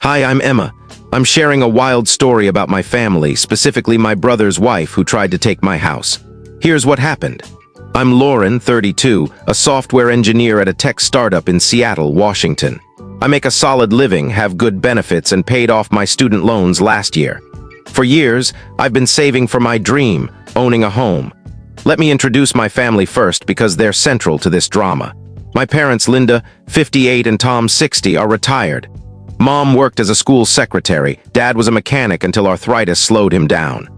Hi, I'm Emma. I'm sharing a wild story about my family, specifically my brother's wife who tried to take my house. Here's what happened. I'm Lauren, 32, a software engineer at a tech startup in Seattle, Washington. I make a solid living, have good benefits, and paid off my student loans last year. For years, I've been saving for my dream, owning a home. Let me introduce my family first because they're central to this drama. My parents, Linda, 58, and Tom, 60, are retired. Mom worked as a school secretary. Dad was a mechanic until arthritis slowed him down.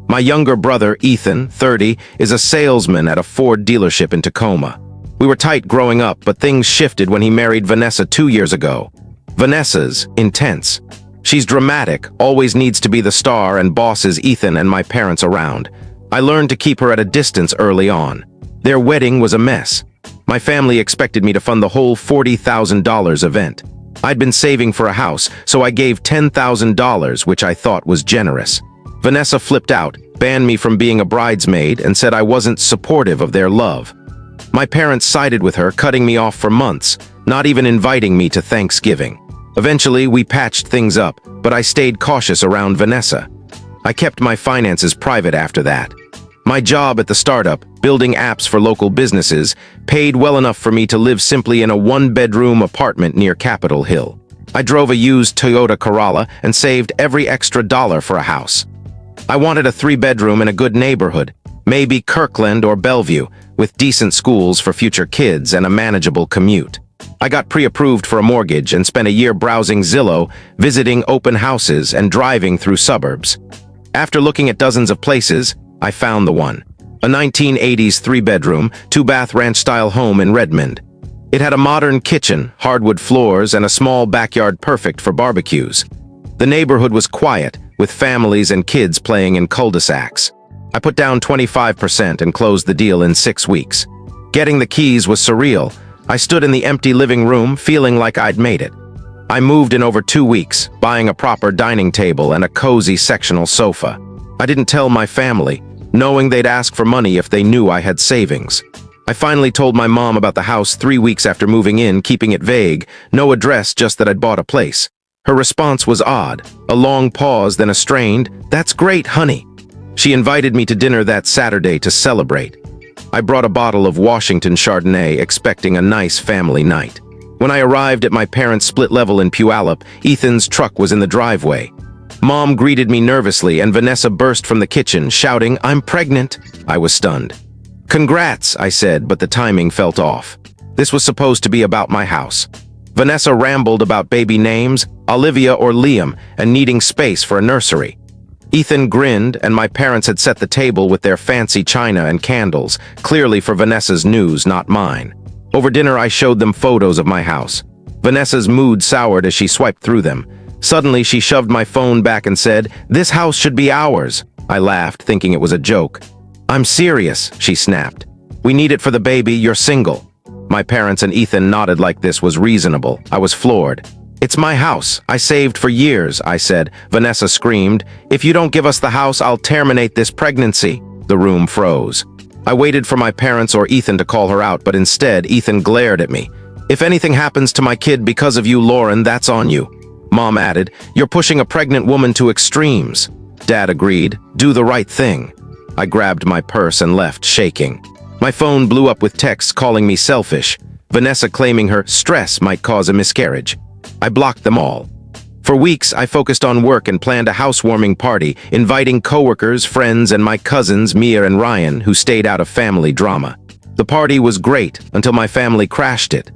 My younger brother, Ethan, 30, is a salesman at a Ford dealership in Tacoma. We were tight growing up, but things shifted when he married Vanessa 2 years ago. Vanessa's intense. She's dramatic, always needs to be the star, and bosses Ethan and my parents around. I learned to keep her at a distance early on. Their wedding was a mess. My family expected me to fund the whole $40,000 event. I'd been saving for a house, so I gave $10,000, which I thought was generous. Vanessa flipped out, banned me from being a bridesmaid, and said I wasn't supportive of their love. My parents sided with her, cutting me off for months, not even inviting me to Thanksgiving. Eventually, we patched things up, but I stayed cautious around Vanessa. I kept my finances private after that. My job at the startup, building apps for local businesses, paid well enough for me to live simply in a one-bedroom apartment near Capitol Hill. I drove a used Toyota Corolla and saved every extra dollar for a house. I wanted a 3-bedroom in a good neighborhood, maybe Kirkland or Bellevue, with decent schools for future kids and a manageable commute. I got pre-approved for a mortgage and spent a year browsing Zillow, visiting open houses, and driving through suburbs. After looking at dozens of places, I found the one. A 1980s 3-bedroom, 2-bath ranch-style home in Redmond. It had a modern kitchen, hardwood floors, and a small backyard perfect for barbecues. The neighborhood was quiet, with families and kids playing in cul-de-sacs. I put down 25% and closed the deal in 6 weeks. Getting the keys was surreal. I stood in the empty living room, feeling like I'd made it. I moved in over 2 weeks, buying a proper dining table and a cozy sectional sofa. I didn't tell my family, knowing they'd ask for money if they knew I had savings. I finally told my mom about the house 3 weeks after moving in, keeping it vague, no address, just that I'd bought a place. Her response was odd, a long pause, then a strained, "That's great, honey." She invited me to dinner that Saturday to celebrate. I brought a bottle of Washington Chardonnay, expecting a nice family night. When I arrived at my parents' split level in Puyallup, Ethan's truck was in the driveway. Mom greeted me nervously, and Vanessa burst from the kitchen, shouting, "I'm pregnant." I was stunned. "Congrats," I said, but the timing felt off. This was supposed to be about my house. Vanessa rambled about baby names, Olivia or Liam, and needing space for a nursery. Ethan grinned, and my parents had set the table with their fancy china and candles, clearly for Vanessa's news, not mine. Over dinner, I showed them photos of my house. Vanessa's mood soured as she swiped through them. Suddenly, she shoved my phone back and said, "This house should be ours." I laughed, thinking it was a joke. "I'm serious," she snapped. "We need it for the baby, you're single." My parents and Ethan nodded like this was reasonable. I was floored. "It's my house. I saved for years," I said. Vanessa screamed, "If you don't give us the house, I'll terminate this pregnancy." The room froze. I waited for my parents or Ethan to call her out, but instead, Ethan glared at me. "If anything happens to my kid because of you, Lauren, that's on you." Mom added, "You're pushing a pregnant woman to extremes." Dad agreed, "Do the right thing." I grabbed my purse and left, shaking. My phone blew up with texts calling me selfish, Vanessa claiming her stress might cause a miscarriage. I blocked them all. For weeks, I focused on work and planned a housewarming party, inviting coworkers, friends, and my cousins, Mia and Ryan, who stayed out of family drama. The party was great until my family crashed it.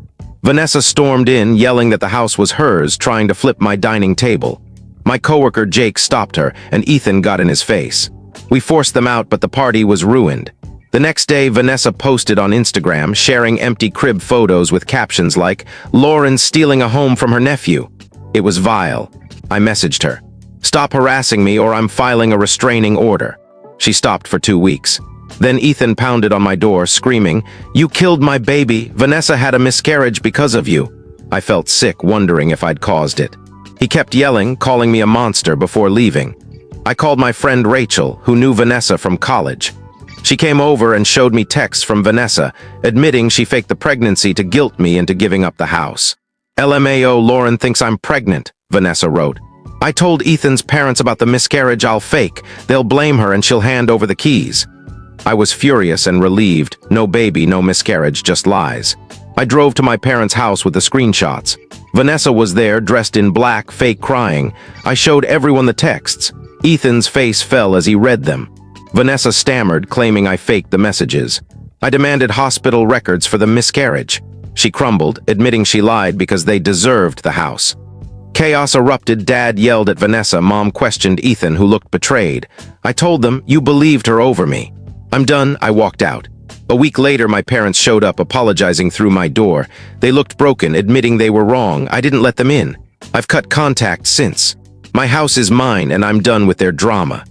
Vanessa stormed in, yelling that the house was hers, trying to flip my dining table. My coworker Jake stopped her, and Ethan got in his face. We forced them out, but the party was ruined. The next day, Vanessa posted on Instagram, sharing empty crib photos with captions like, "Lauren stealing a home from her nephew." It was vile. I messaged her, "Stop harassing me or I'm filing a restraining order." She stopped for 2 weeks. Then Ethan pounded on my door, screaming, "You killed my baby. Vanessa had a miscarriage because of you." I felt sick, wondering if I'd caused it. He kept yelling, calling me a monster before leaving. I called my friend Rachel, who knew Vanessa from college. She came over and showed me texts from Vanessa, admitting she faked the pregnancy to guilt me into giving up the house. "LMAO, Lauren thinks I'm pregnant," Vanessa wrote. I told Ethan's parents about the miscarriage I'll fake. They'll blame her and she'll hand over the keys. I was furious and relieved. No baby, no miscarriage, just lies. I drove to my parents' house with the screenshots. Vanessa was there, dressed in black, fake crying. I showed everyone the texts. Ethan's face fell as he read them. Vanessa stammered, claiming I faked the messages. I demanded hospital records for the miscarriage. She crumbled, admitting she lied because they deserved the house. Chaos erupted. Dad yelled at Vanessa. Mom questioned Ethan, who looked betrayed. I told them, you believed her over me. I'm done. I walked out. A week later, my parents showed up, apologizing through my door. They looked broken, admitting they were wrong. I didn't let them in. I've cut contact since. My house is mine, and I'm done with their drama.